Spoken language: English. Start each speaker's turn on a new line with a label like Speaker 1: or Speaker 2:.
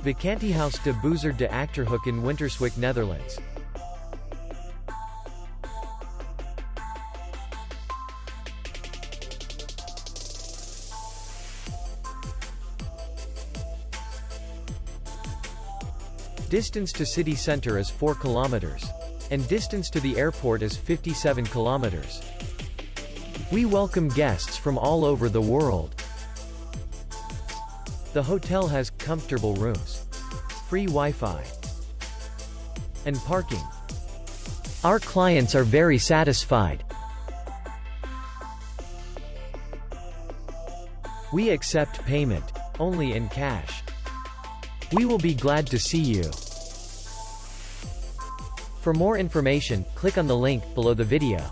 Speaker 1: Vakantiehuis de Buizerd de Achterhoek in Winterswijk, Netherlands. Distance to city center is 4 kilometers. And distance to the airport is 57 kilometers. We welcome guests from all over the world. The hotel has comfortable rooms, free Wi-Fi, and parking. Our clients are very satisfied. We accept payment only in cash. We will be glad to see you. For more information, click on the link below the video.